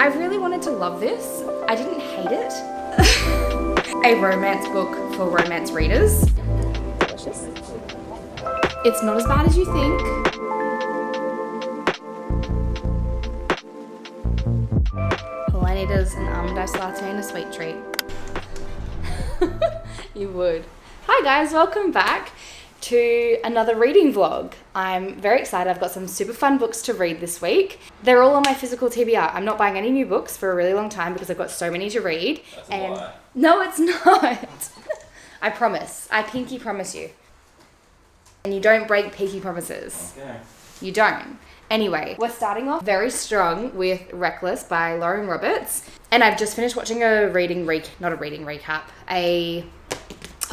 I really wanted to love this. I didn't hate it. A romance book for romance readers. Delicious. It's not as bad as you think. All I need is an almond iced latte and a sweet treat. You would. Hi guys, welcome back to another reading vlog. I'm very excited. I've got some super fun books to read this week. They're all on my physical TBR. I'm not buying any new books for a really long time because I've got so many to read. That's a lie. No, it's not. I promise. I pinky promise you. And you don't break pinky promises. Okay. You don't. Anyway, we're starting off very strong with Reckless by Lauren Roberts. And I've just finished watching a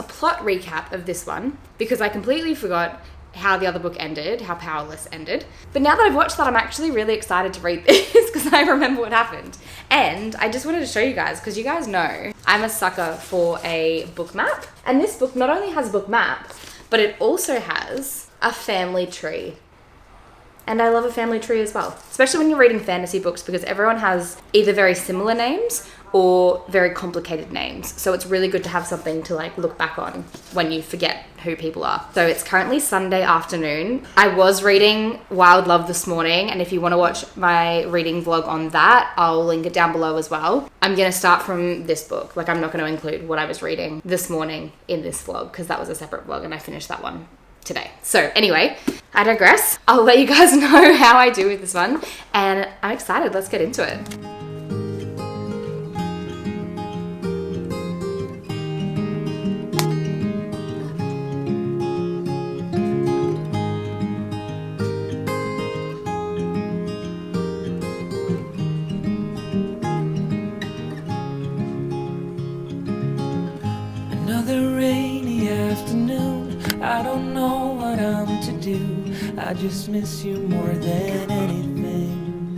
plot recap of this one because I completely forgot how the other book ended, how Powerless ended. But now that I've watched that, I'm actually really excited to read this because I remember what happened. And I just wanted to show you guys, because you guys know I'm a sucker for a book map. And this book not only has a book map, but it also has a family tree. And I love a family tree as well, especially when you're reading fantasy books because everyone has either very similar names or very complicated names. So it's really good to have something to like look back on when you forget who people are. So it's currently Sunday afternoon. I was reading Wild Love this morning, and if you want to watch my reading vlog on that, I'll link it down below as well. I'm going to start from this book. Like, I'm not going to include what I was reading this morning in this vlog because that was a separate vlog and I finished that one today. So anyway, I digress. I'll let you guys know how I do with this one, and I'm excited. Let's get into it. Another rainy afternoon, I don't know what I'm to do. I just miss you more than anything.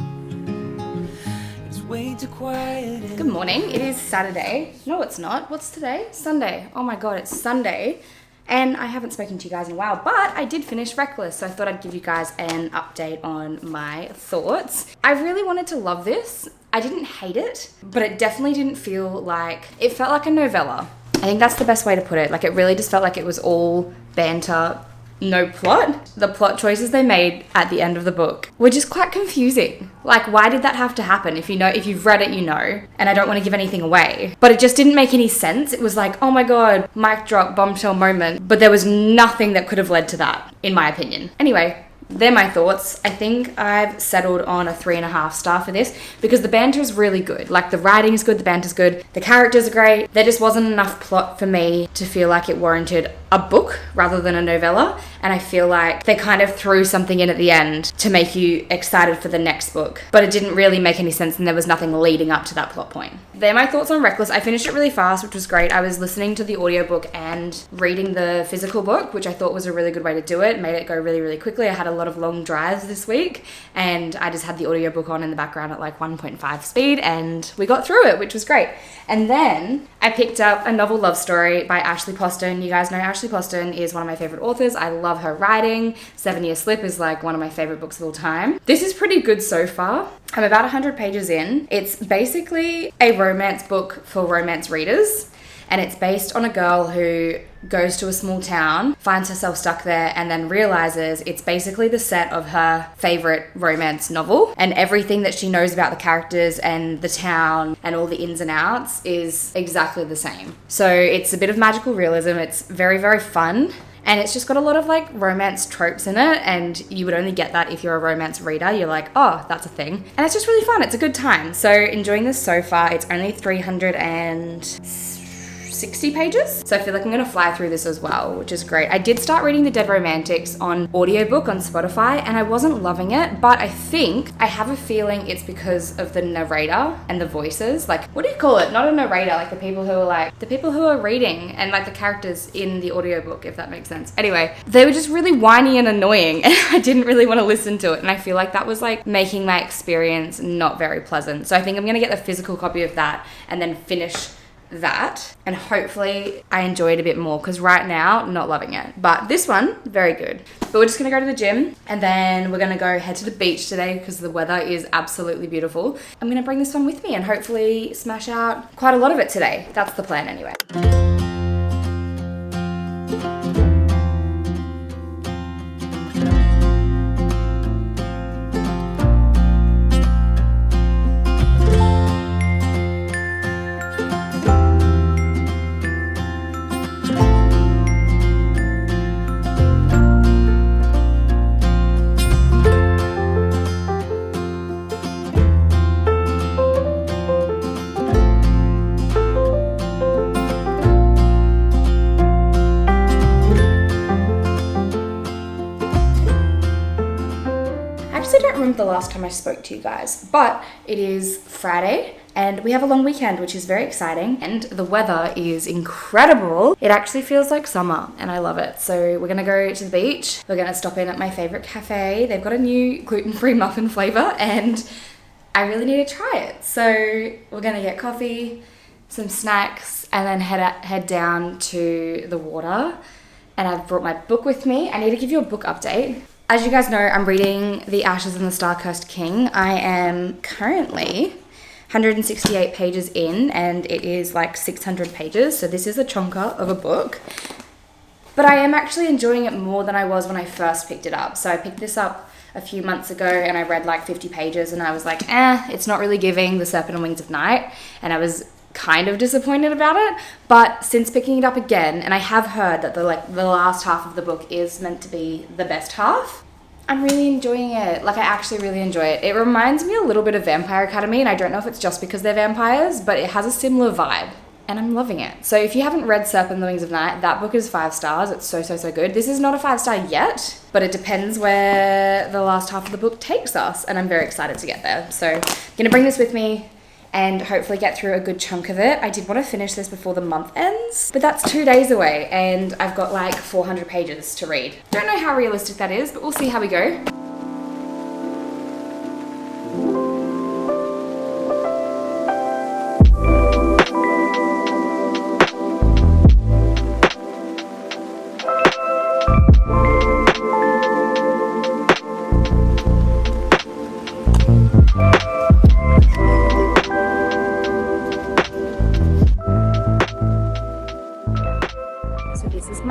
It's way too quiet. Good morning. It is Saturday. No, it's not. What's today? Sunday. Oh my God, it's Sunday. And I haven't spoken to you guys in a while, but I did finish Reckless, so I thought I'd give you guys an update on my thoughts. I really wanted to love this. I didn't hate it, but it definitely didn't feel like, it felt like a novella. I think that's the best way to put it. Like, it really just felt like it was all banter, no plot. The plot choices they made at the end of the book were just quite confusing. Like, why did that have to happen? If you've read it, you know, and I don't want to give anything away, but it just didn't make any sense. It was like, oh my God, mic drop, bombshell moment, but there was nothing that could have led to that, in my opinion. Anyway, they're my thoughts. I think I've settled on a 3.5 star for this because the banter is really good. Like, the writing is good, the banter's good, the characters are great. There just wasn't enough plot for me to feel like it warranted a book rather than a novella. And I feel like they kind of threw something in at the end to make you excited for the next book, but it didn't really make any sense and there was nothing leading up to that plot point. They're my thoughts on Reckless. I finished it really fast, which was great. I was listening to the audiobook and reading the physical book, which I thought was a really good way to do it. Made it go really, really quickly. I had a lot of long drives this week and I just had the audiobook on in the background at like 1.5 speed and we got through it, which was great. And then I picked up a novel love story by Ashley Poston. You guys know Ashley Poston is one of my favorite authors. I love her writing. 7 Year Slip is like one of my favorite books of all time. This is pretty good so far. I'm about 100 pages in. It's basically a romance book for romance readers. And it's based on a girl who goes to a small town, finds herself stuck there, and then realizes it's basically the set of her favorite romance novel. And everything that she knows about the characters and the town and all the ins and outs is exactly the same. So it's a bit of magical realism. It's very, very fun. And it's just got a lot of like romance tropes in it. And you would only get that if you're a romance reader. You're like, oh, that's a thing. And it's just really fun. It's a good time. So enjoying this so far. It's only 360 pages. So I feel like I'm gonna fly through this as well, which is great. I did start reading The Dead Romantics on audiobook on Spotify and I wasn't loving it, but I have a feeling it's because of the narrator and the voices. Like, what do you call it? Not a narrator, like the people who are reading and like the characters in the audiobook, if that makes sense. Anyway, they were just really whiny and annoying and I didn't really want to listen to it. And I feel like that was like making my experience not very pleasant. So I think I'm gonna get the physical copy of that and then finish that, and hopefully I enjoy it a bit more, because right now, not loving it. But this one, very good. But we're just gonna go to the gym, and then we're gonna go head to the beach today because the weather is absolutely beautiful. I'm gonna bring this one with me and hopefully smash out quite a lot of it today. That's the plan anyway. The last time I spoke to you guys, but it is Friday and we have a long weekend, which is very exciting, and the weather is incredible. It actually feels like summer and I love it. So we're gonna go to the beach. We're gonna stop in at my favorite cafe. They've got a new gluten-free muffin flavor and I really need to try it. So we're gonna get coffee, some snacks, and then head down to the water. And I've brought my book with me. I need to give you a book update. As you guys know, I'm reading The Ashes and the Star-Cursed King. I am currently 168 pages in, and it is like 600 pages, so this is a chonker of a book. But I am actually enjoying it more than I was when I first picked it up. So I picked this up a few months ago, and I read like 50 pages, and I was like, it's not really giving The Serpent and Wings of Night, and I was kind of disappointed about it. But since picking it up again, and I have heard that the last half of the book is meant to be the best half, I'm really enjoying it. Like, I actually really enjoy it. It reminds me a little bit of Vampire Academy, and I don't know if it's just because they're vampires, but it has a similar vibe, and I'm loving it. So if you haven't read Serpent and the Wings of Night, that book is 5 stars. It's so, so, so good. This is not a 5-star yet, but it depends where the last half of the book takes us, and I'm very excited to get there. So I'm gonna bring this with me and hopefully get through a good chunk of it. I did want to finish this before the month ends, but that's 2 days away and I've got like 400 pages to read. Don't know how realistic that is, but we'll see how we go.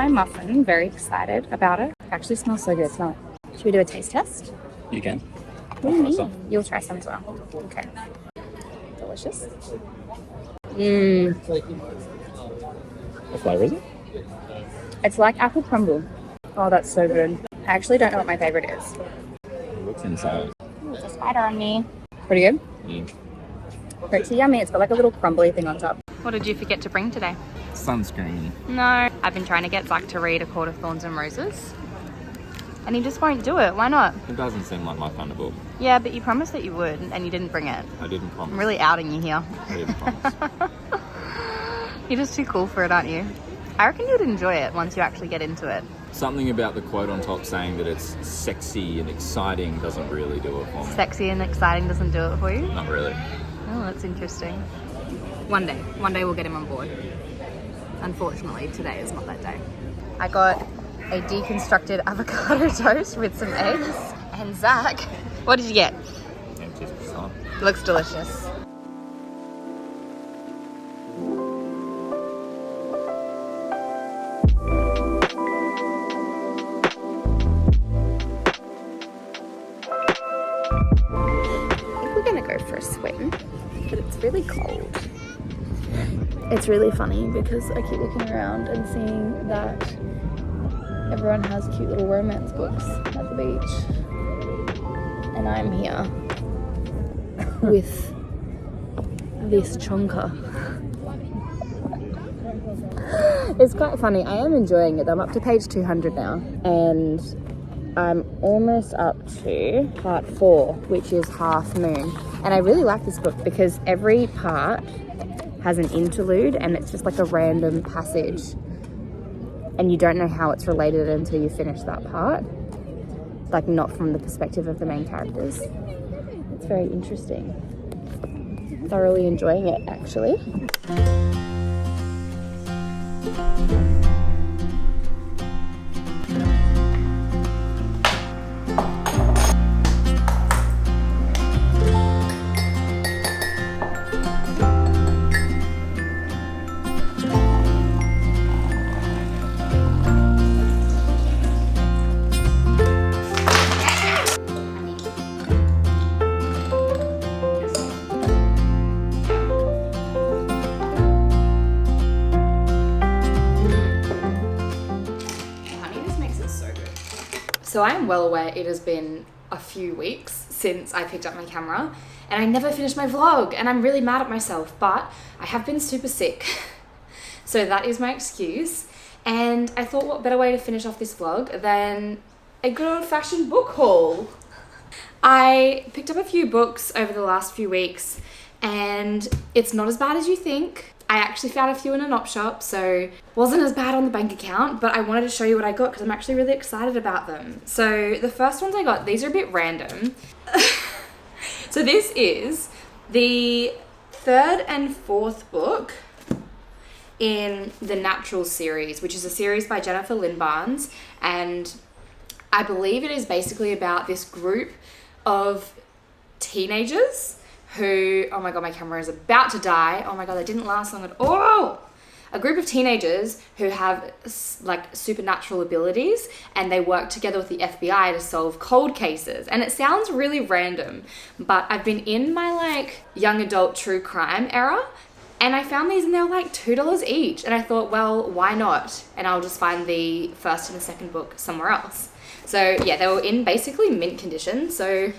Muffin, very excited about it. It actually smells so good. Smell it. Should we do a taste test? You can. What do you mean? You'll try some as well. Okay. Delicious. What flavour is it? It's like apple crumble. Oh, that's so good. I actually don't know what my favorite is. What's inside? Ooh, it's a spider on me. Pretty good? Pretty yummy. It's got like a little crumbly thing on top. What did you forget to bring today? Sunscreen. No. I've been trying to get Zach to read A Court of Thorns and Roses, and he just won't do it. Why not? It doesn't seem like my kind of book. Yeah, but you promised that you would, and you didn't bring it. I didn't promise. I'm really outing you here. I didn't promise. You're just too cool for it, aren't you? I reckon you'd enjoy it once you actually get into it. Something about the quote on top saying that it's sexy and exciting doesn't really do it for me. Sexy and exciting doesn't do it for you? Not really. Oh, that's interesting. One day we'll get him on board. Unfortunately, today is not that day. I got a deconstructed avocado toast with some eggs. And Zach, what did you get? Empty croissant. Looks delicious. I think we're gonna go for a swim, but it's really cold. It's really funny because I keep looking around and seeing that everyone has cute little romance books at the beach, and I'm here with this chonker. It's quite funny. I am enjoying it. I'm up to page 200 now, and I'm almost up to part 4, which is Half Moon. And I really like this book because every part has an interlude, and it's just like a random passage, and you don't know how it's related until you finish that part, like not from the perspective of the main characters. It's very interesting. Thoroughly enjoying it, actually. So I am well aware it has been a few weeks since I picked up my camera and I never finished my vlog and I'm really mad at myself, but I have been super sick. So that is my excuse. And I thought what better way to finish off this vlog than a good old-fashioned book haul. I picked up a few books over the last few weeks and it's not as bad as you think. I actually found a few in an op shop, so wasn't as bad on the bank account, but I wanted to show you what I got because I'm actually really excited about them. So the first ones I got, these are a bit random. So this is the third and fourth book in the Natural series, which is a series by Jennifer Lynn Barnes, and I believe it is basically about this group of teenagers who, oh my god, my camera is about to die. Oh my god, they didn't last long at all. A group of teenagers who have like supernatural abilities and they work together with the FBI to solve cold cases. And it sounds really random, but I've been in my like young adult true crime era and I found these and they were like $2 each. And I thought, well, why not? And I'll just find the first and the second book somewhere else. So yeah, they were in basically mint condition. So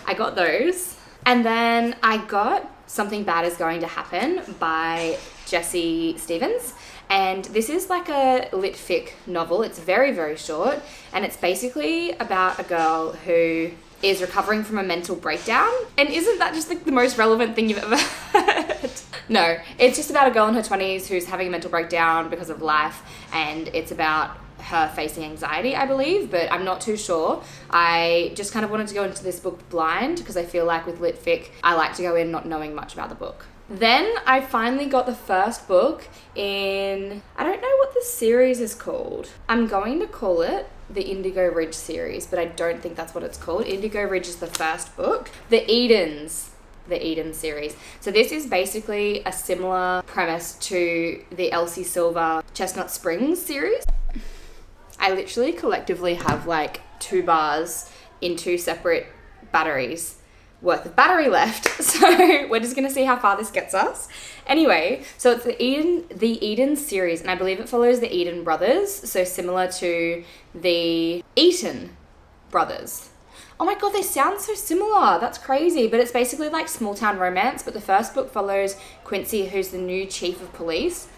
I got those. And then I got Something Bad Is Going to Happen by Jessie Stevens. And this is like a lit fic novel. It's very, very short. And it's basically about a girl who is recovering from a mental breakdown. And isn't that just like the most relevant thing you've ever heard? No, it's just about a girl in her 20s who's having a mental breakdown because of life. And it's about her facing anxiety, I believe, but I'm not too sure. I just kind of wanted to go into this book blind because I feel like with lit fic, I like to go in not knowing much about the book. Then I finally got the first book in, I don't know what the series is called. I'm going to call it the Indigo Ridge series, but I don't think that's what it's called. Indigo Ridge is the first book. The Eden series. So this is basically a similar premise to the Elsie Silver Chestnut Springs series. I literally collectively have like 2 bars in 2 separate batteries worth of battery left. So we're just gonna see how far this gets us. Anyway, so it's the Eden series, and I believe it follows the Eden brothers. So similar to the Eaton brothers. Oh my god, they sound so similar. That's crazy. But it's basically like small town romance. But the first book follows Quincy, who's the new chief of police.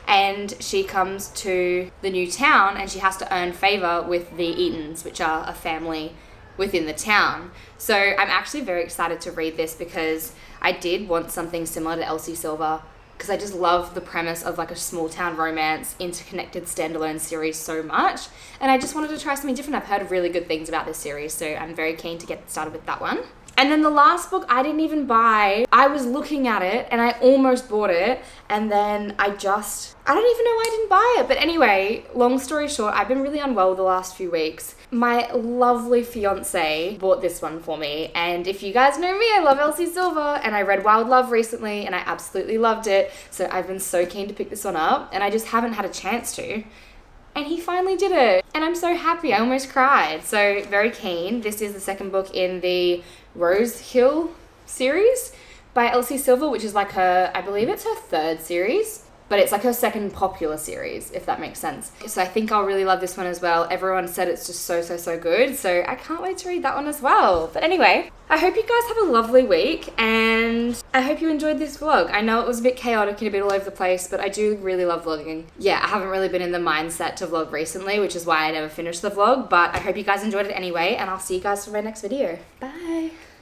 And she comes to the new town and she has to earn favor with the Eatons, which are a family within the town. So I'm actually very excited to read this because I did want something similar to Elsie Silver because I just love the premise of like a small town romance, interconnected standalone series so much. And I just wanted to try something different. I've heard really good things about this series, so I'm very keen to get started with that one. And then the last book I didn't even buy. I was looking at it and I almost bought it. And then I don't even know why I didn't buy it. But anyway, long story short, I've been really unwell the last few weeks. My lovely fiance bought this one for me. And if you guys know me, I love Elsie Silver. And I read Wild Love recently and I absolutely loved it. So I've been so keen to pick this one up. And I just haven't had a chance to. And he finally did it. And I'm so happy. I almost cried. So very keen. This is the second book in the Rose Hill series by Elsie Silver, which is like I believe it's her 3rd series, but it's like her 2nd popular series, if that makes sense. So I think I'll really love this one as well. Everyone said it's just so good, so I can't wait to read that one as well. But anyway, I hope you guys have a lovely week and I hope you enjoyed this vlog. I know it was a bit chaotic and a bit all over the place, but I do really love vlogging. Yeah, I haven't really been in the mindset to vlog recently, which is why I never finished the vlog, but I hope you guys enjoyed it anyway, and I'll see you guys for my next video. Bye!